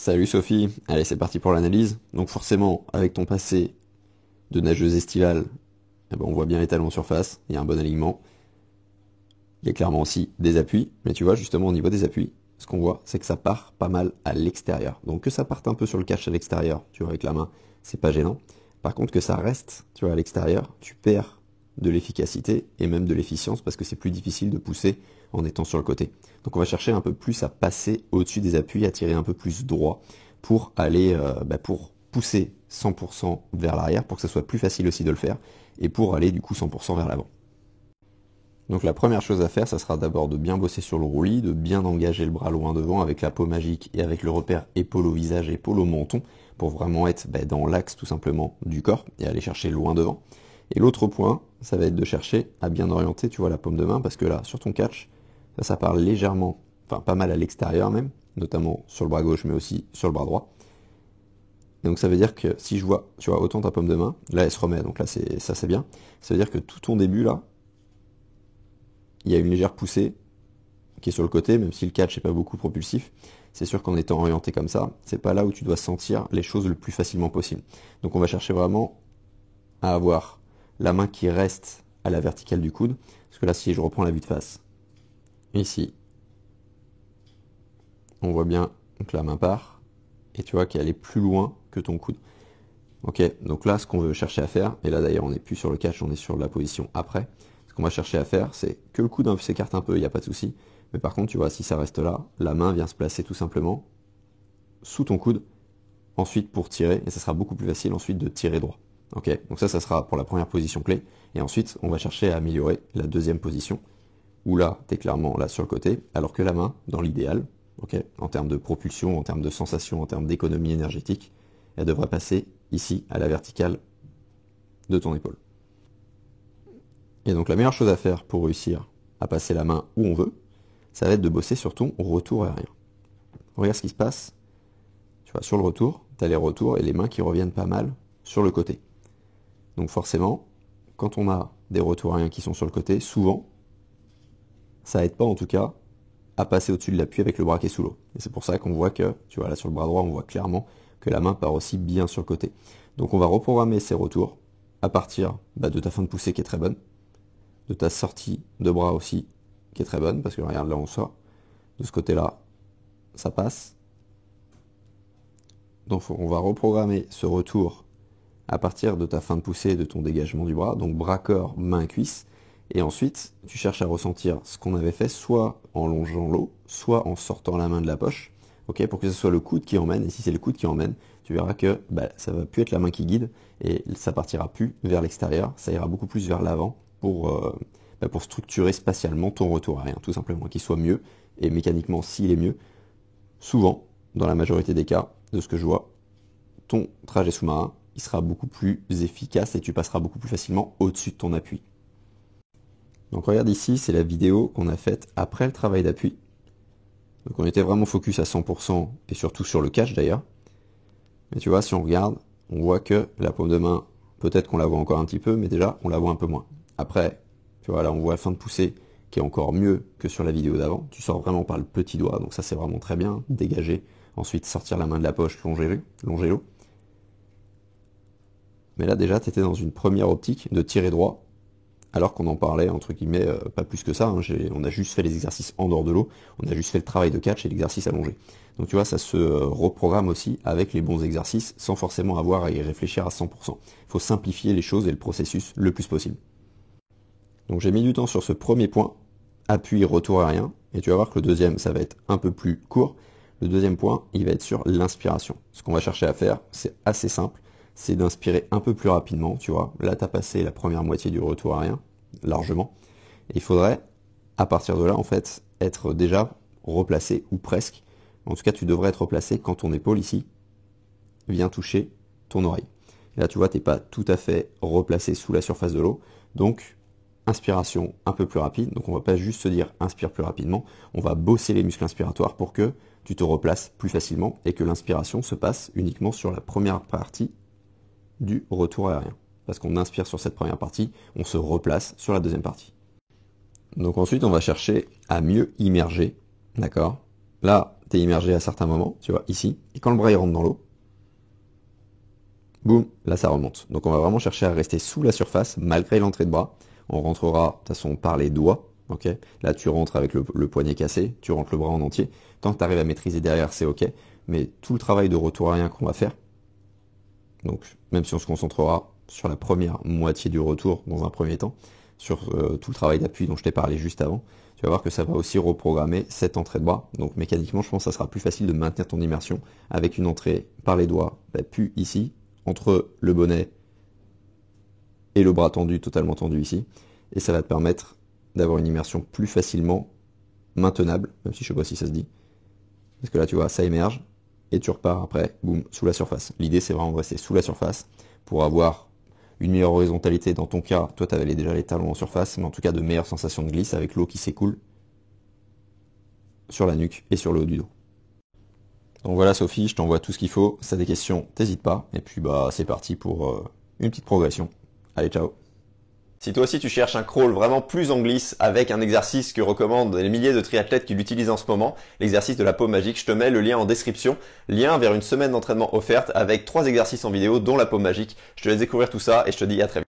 Salut Sophie, allez c'est parti pour l'analyse. Donc forcément, avec ton passé de nageuse estivale, eh ben, on voit bien les talons en surface, il y a un bon alignement. Il y a clairement aussi des appuis, mais tu vois justement au niveau des appuis, ce qu'on voit c'est que ça part pas mal à l'extérieur. Donc que ça parte un peu sur le catch à l'extérieur, tu vois avec la main, c'est pas gênant. Par contre que ça reste, tu vois à l'extérieur, tu perds de l'efficacité et même de l'efficience parce que c'est plus difficile de pousser en étant sur le côté. Donc on va chercher un peu plus à passer au-dessus des appuis, à tirer un peu plus droit pour aller, pour pousser 100% vers l'arrière, pour que ça soit plus facile aussi de le faire, et pour aller du coup 100% vers l'avant. Donc la première chose à faire, ça sera d'abord de bien bosser sur le roulis, de bien engager le bras loin devant avec la peau magique et avec le repère épaule au visage, épaule au menton, pour vraiment être dans l'axe tout simplement du corps et aller chercher loin devant. Et l'autre point, ça va être de chercher à bien orienter, tu vois, la paume de main, parce que là, sur ton catch, ça part légèrement, enfin pas mal à l'extérieur même, notamment sur le bras gauche, mais aussi sur le bras droit. Et donc ça veut dire que si je vois, tu vois, autant ta paume de main, là elle se remet, donc là c'est bien. Ça veut dire que tout ton début là, il y a une légère poussée qui est sur le côté, même si le catch n'est pas beaucoup propulsif. C'est sûr qu'en étant orienté comme ça, c'est pas là où tu dois sentir les choses le plus facilement possible. Donc on va chercher vraiment à avoir la main qui reste à la verticale du coude. Parce que là, si je reprends la vue de face, ici, on voit bien que la main part, et tu vois qu'elle est plus loin que ton coude. Ok, donc là, ce qu'on veut chercher à faire, et là d'ailleurs on n'est plus sur le catch, on est sur la position après, ce qu'on va chercher à faire, c'est que le coude s'écarte un peu, il n'y a pas de souci, mais par contre, tu vois, si ça reste là, la main vient se placer tout simplement sous ton coude, ensuite pour tirer, et ça sera beaucoup plus facile ensuite de tirer droit. Ok, donc ça sera pour la première position clé, et ensuite on va chercher à améliorer la deuxième position, où là, tu es clairement là sur le côté, alors que la main, dans l'idéal, ok, en termes de propulsion, en termes de sensation, en termes d'économie énergétique, elle devrait passer ici à la verticale de ton épaule. Et donc la meilleure chose à faire pour réussir à passer la main où on veut, ça va être de bosser sur ton retour aérien. Regarde ce qui se passe, tu vois, sur le retour, tu as les retours et les mains qui reviennent pas mal sur le côté. Donc forcément, quand on a des retours aériens qui sont sur le côté, souvent, ça aide pas en tout cas à passer au-dessus de l'appui avec le bras qui est sous l'eau. Et c'est pour ça qu'on voit que, tu vois là sur le bras droit, on voit clairement que la main part aussi bien sur le côté. Donc on va reprogrammer ces retours à partir de ta fin de poussée qui est très bonne, de ta sortie de bras aussi qui est très bonne, parce que regarde là on sort, de ce côté-là, ça passe. Donc on va reprogrammer ce retour à partir de ta fin de poussée et de ton dégagement du bras, donc bras-corps, main-cuisse, et ensuite tu cherches à ressentir ce qu'on avait fait soit en longeant l'eau, soit en sortant la main de la poche, ok, pour que ce soit le coude qui emmène, et si c'est le coude qui emmène, tu verras que ça va plus être la main qui guide, et ça partira plus vers l'extérieur, ça ira beaucoup plus vers l'avant pour structurer spatialement ton retour aérien, tout simplement, qu'il soit mieux, et mécaniquement s'il est mieux, souvent, dans la majorité des cas, de ce que je vois, ton trajet sous-marin, il sera beaucoup plus efficace et tu passeras beaucoup plus facilement au-dessus de ton appui. Donc regarde ici, c'est la vidéo qu'on a faite après le travail d'appui. Donc on était vraiment focus à 100% et surtout sur le catch d'ailleurs. Mais tu vois, si on regarde, on voit que la paume de main, peut-être qu'on la voit encore un petit peu, mais déjà on la voit un peu moins. Après, tu vois, là on voit la fin de poussée qui est encore mieux que sur la vidéo d'avant. Tu sors vraiment par le petit doigt, donc ça c'est vraiment très bien. Dégager, ensuite sortir la main de la poche, longer l'eau. Mais là déjà, tu étais dans une première optique de tirer droit, alors qu'on en parlait, entre guillemets, pas plus que ça. Hein. On a juste fait les exercices en dehors de l'eau, on a juste fait le travail de catch et l'exercice allongé. Donc tu vois, ça se reprogramme aussi avec les bons exercices, sans forcément avoir à y réfléchir à 100%. Il faut simplifier les choses et le processus le plus possible. Donc j'ai mis du temps sur ce premier point, appui, retour aérien, et tu vas voir que le deuxième, ça va être un peu plus court. Le deuxième point, il va être sur l'inspiration. Ce qu'on va chercher à faire, c'est assez simple, c'est d'inspirer un peu plus rapidement, tu vois. Là, tu as passé la première moitié du retour aérien, largement. Et il faudrait, à partir de là, en fait, être déjà replacé, ou presque. En tout cas, tu devrais être replacé quand ton épaule, ici, vient toucher ton oreille. Et là, tu vois, tu n'es pas tout à fait replacé sous la surface de l'eau. Donc, inspiration un peu plus rapide. Donc, on va pas juste se dire inspire plus rapidement. On va bosser les muscles inspiratoires pour que tu te replaces plus facilement et que l'inspiration se passe uniquement sur la première partie du retour aérien. Parce qu'on inspire sur cette première partie, on se replace sur la deuxième partie. Donc ensuite, on va chercher à mieux immerger, d'accord? Là, t'es immergé à certains moments, tu vois, ici, et quand le bras il rentre dans l'eau, boum, là ça remonte. Donc on va vraiment chercher à rester sous la surface malgré l'entrée de bras. On rentrera de toute façon par les doigts, ok. Là tu rentres avec le poignet cassé, tu rentres le bras en entier. Tant que tu arrives à maîtriser derrière, c'est ok. Mais tout le travail de retour arrière qu'on va faire, donc même si on se concentrera sur la première moitié du retour dans un premier temps, sur tout le travail d'appui dont je t'ai parlé juste avant, tu vas voir que ça va aussi reprogrammer cette entrée de bras. Donc mécaniquement, je pense que ça sera plus facile de maintenir ton immersion avec une entrée par les doigts, puis ici, entre le bonnet et le bras tendu, totalement tendu ici. Et ça va te permettre d'avoir une immersion plus facilement maintenable, même si je sais pas si ça se dit. Parce que là, tu vois, ça émerge, et tu repars après, boum, sous la surface. L'idée, c'est vraiment de rester sous la surface pour avoir une meilleure horizontalité. Dans ton cas, toi, tu avais déjà les talons en surface, mais en tout cas, de meilleures sensations de glisse avec l'eau qui s'écoule sur la nuque et sur le haut du dos. Donc voilà, Sophie, je t'envoie tout ce qu'il faut. Si t'as des questions, t'hésites pas. Et puis, bah, c'est parti pour une petite progression. Allez, ciao! Si toi aussi tu cherches un crawl vraiment plus en glisse avec un exercice que recommandent les milliers de triathlètes qui l'utilisent en ce moment, l'exercice de la paume magique, je te mets le lien en description, lien vers une semaine d'entraînement offerte avec 3 exercices en vidéo dont la paume magique. Je te laisse découvrir tout ça et je te dis à très vite.